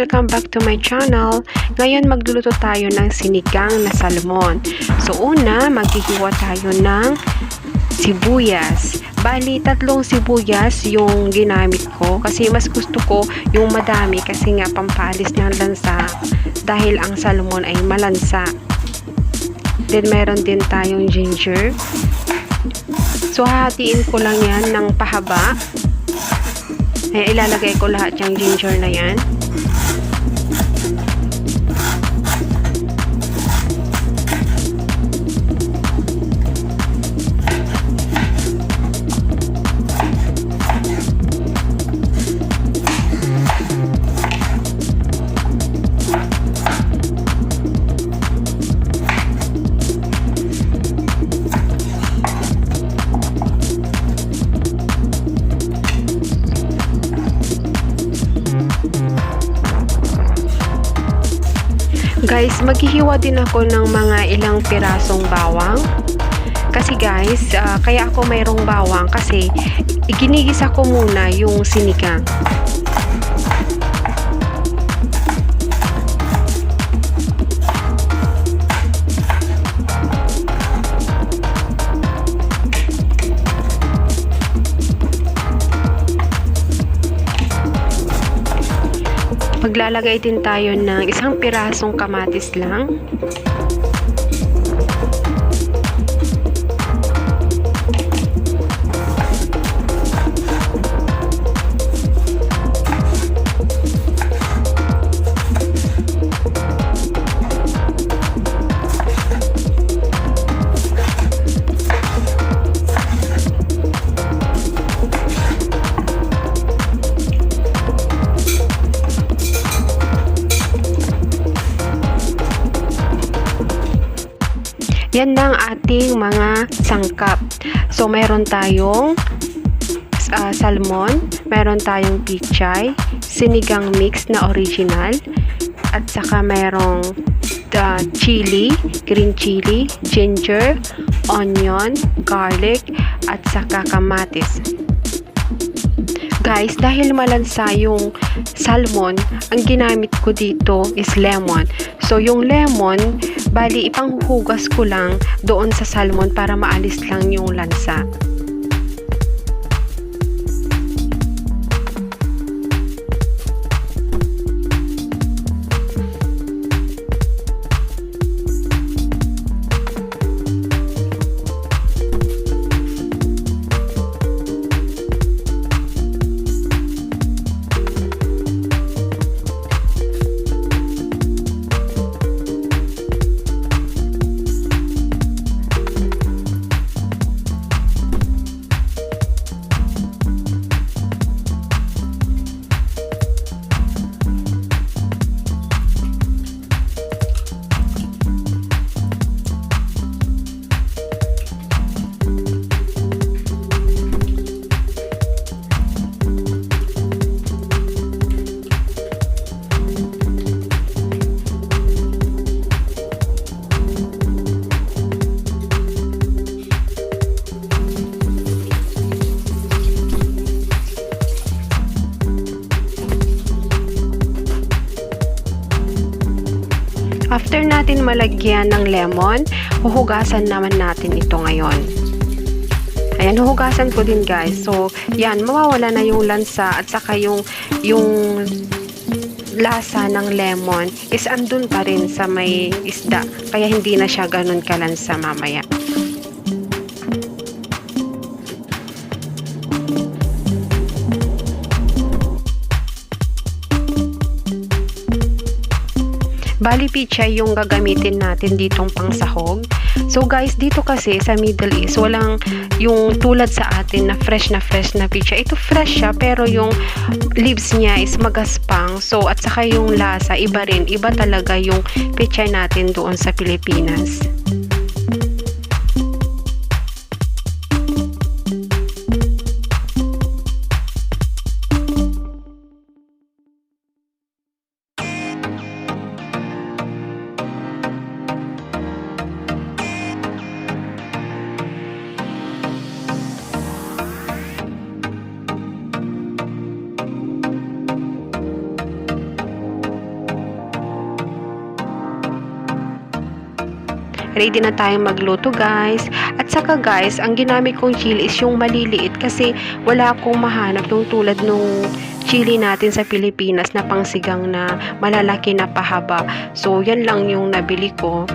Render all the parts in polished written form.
Welcome back to my channel. Ngayon magluluto tayo ng sinigang na salmon. So una, maghihiwa tayo ng sibuyas. Bali, 3 sibuyas yung ginamit ko kasi mas gusto ko yung madami kasi nga pampaalis ng lansa dahil ang salmon ay malansa. Then meron din tayong ginger. So hahatiin ko lang yan ng pahaba. Ilalagay ko lahat yung ginger na yan. Guys, maghihiwa din ako ng mga ilang pirasong bawang. Kasi guys, kaya ako mayroong bawang kasi ginigisa ko muna yung sinigang. Maglalagay din tayo ng 1 pirasong kamatis lang. Yan na ang ating mga sangkap. So, meron tayong salmon, meron tayong pichay, sinigang mix na original, at saka merong chili, green chili, ginger, onion, garlic, at saka kamatis. Guys, dahil malansa yung salmon, ang ginamit ko dito is lemon. So, yung lemon, bali ipanghuhugas ko lang doon sa salmon para maalis lang yung lansa. After natin malagyan ng lemon, huhugasan naman natin ito ngayon. Ayan, huhugasan ko din guys. So, yan, mawawala na yung lansa at saka yung lasa ng lemon is andun pa rin sa may isda. Kaya hindi na siya ganun kalansa mamaya. Bali pichay yung gagamitin natin ditong pangsahog. So guys, dito kasi sa Middle East, walang yung tulad sa atin na fresh na pichay. Ito fresh siya pero yung leaves niya is magaspang. So at saka yung lasa, iba rin. Iba talaga yung pichay natin doon sa Pilipinas. ready na tayong magluto guys. At saka guys, ang ginamit kong chili is yung maliliit kasi wala akong mahanap nung tulad nung chili natin sa Pilipinas na pangsigang na malalaki na pahaba. So, yan lang yung nabili ko.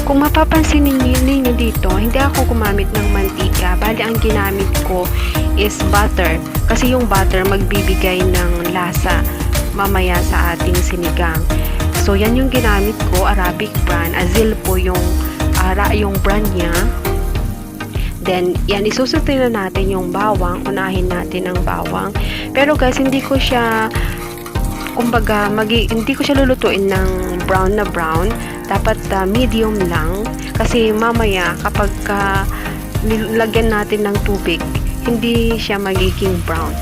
Kung mapapansin ninyo dito, hindi ako gumamit ng mantika. Bali, ang ginamit ko is butter. Kasi yung butter magbibigay ng lasa mamaya sa ating sinigang. So, yan yung ginamit ko, Arabic brand. Azil po yung brand niya. Then, yan, isusunod na natin yung bawang. Unahin natin ang bawang. Pero guys, hindi ko siya hindi ko siya lulutuin ng brown na brown. Dapat medium lang. Kasi mamaya, kapag nilagyan natin ng tubig, hindi siya magiging brown.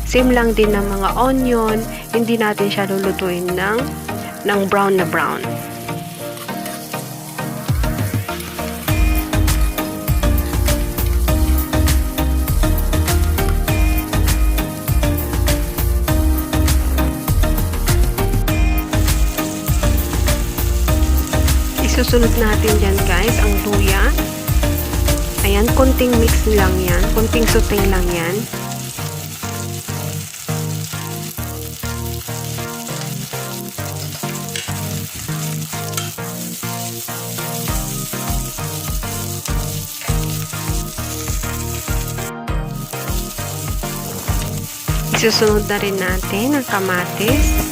Same lang din ng mga onion. Hindi natin siya lulutuin ng brown na brown. Isusunod natin dyan guys ang luya. Ayan, konting mix lang yan. Konting saute lang yan. Isusunod na rin natin ang kamatis.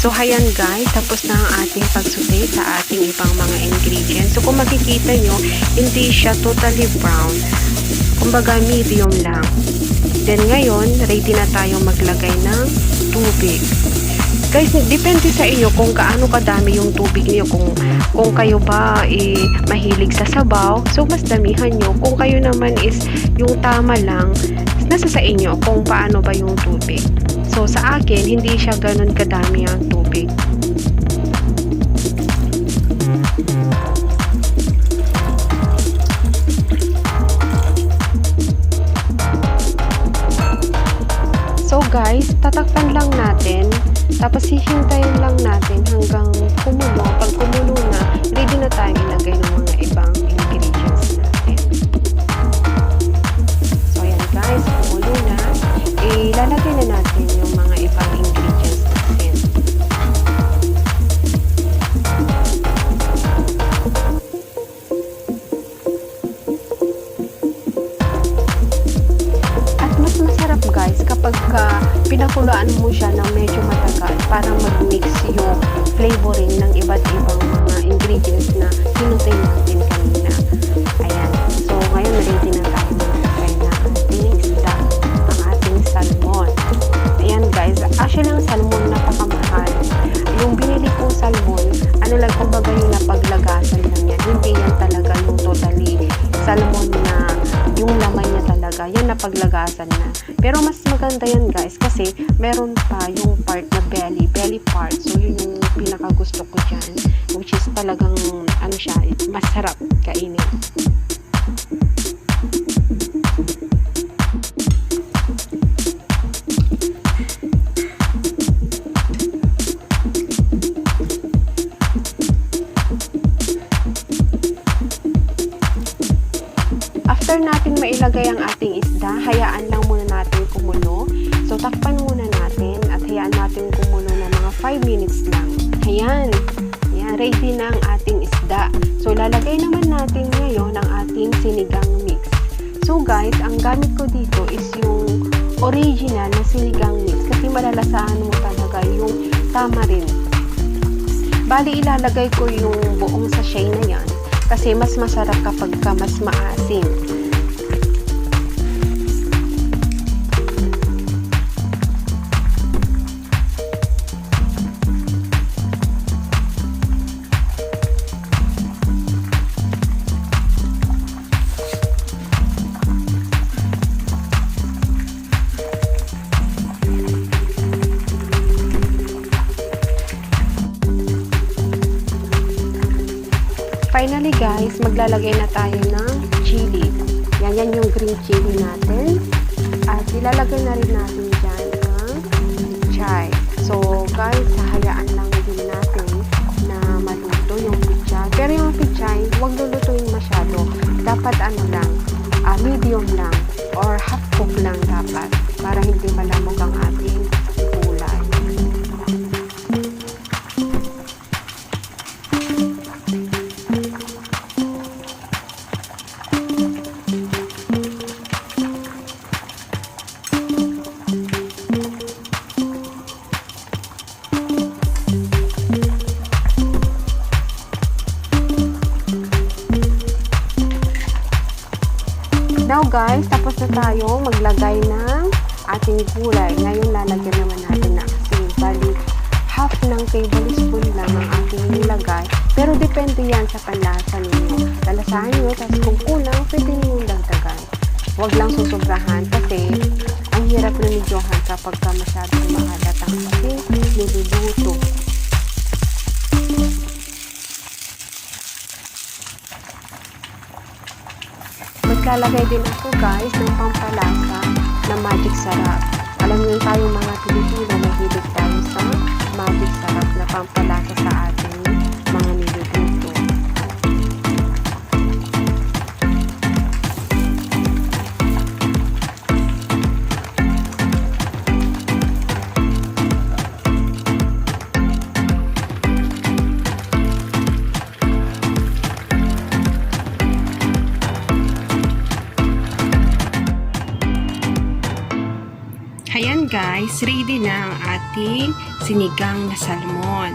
So, ayan guys, tapos na ang ating pagsaute sa ating ibang mga ingredients. So, kung makikita nyo, hindi siya totally brown. Kumbaga, medium lang. Then, ngayon, ready na tayo maglagay ng tubig. Guys, depende sa inyo kung kaano kadami yung tubig niyo. Kung kayo ba mahilig sa sabaw, so mas damihan nyo. Kung kayo naman is yung tama lang, nasa sa inyo kung paano ba yung tubig. So, sa akin, hindi siya ganun kadami ang tubig. So, guys, tatakpan lang natin. Tapos, hihintayin lang natin hanggang kumulo. Pag kumulo na, ready na tayong ilagay ng mga ibang ingredients natin. So, ayan guys, kumulo na. Ilalagay na natin yung mga ibang ingredients natin. At mas masarap guys kapag pinakulaan mo siya ng medyo matagal para mag-mix yung flavoring ng iba't ibang mga ingredients na hinutay natin kanina. Ayan. So, ngayon ready na tayo maglagay na ating isda, ang ating salmon. Ayan guys, actually ang salmon napakamahal. Yung binili kong salmon, ano lang kumbaga yung napaglagasan lang yan. Hindi yan talaga yung totally salmon na yung laman niya talaga. Yan napaglagasan na. Pero mas maganda yan guys kasi meron pa yung part na belly part. So yun yung pinakagusto ko dyan. Which is talagang ano siya, masarap kainin. After natin mailagay ang ating isda, hayaan lang muna natin kumulo. So, takpan muna natin at hayaan natin kumulo ng mga 5 minutes lang. Ayan. Ayan, ready na ang ating isda. So, lalagay naman natin ngayon ang ating sinigang mix. So, guys, ang gamit ko dito is yung original na sinigang mix kasi malalasahan mo talaga yung tamarin. Bali, ilalagay ko yung buong sachet na yan kasi mas masarap kapag mas maasim. Finally guys, maglalagay na tayo ng chili. Yan yung green chili natin. At ilalagay na rin natin dyan ang pichay. So guys, hahayaan lang din natin na maluto yung pichay. Pero yung pichay, huwag lulutuin masyado. Dapat medium lang or half cook lang dapat para hindi malamog ang ating gulay. Now guys, tapos na tayo maglagay ng ating gulay. Ngayon lalagyan naman natin ng asin. Bali, half ng tablespoon lang ang ating nilagay. Pero depende yan sa panlasa ninyo. Lalasahan nyo, tapos kung kulang, pwede nyo dagdagan. Huwag lang susobrahan kasi ang hirap na medyohan kapag masyadong maalat ang ating niluluto. Maglalagay din ako guys ng pampalasa na magic sarap. Alam niyo tayong mga Pilipino, mahilig tayo sa magic sarap na pampalasa sa ating mga niluluto. Ayan guys, ready na ang ating sinigang na salmon.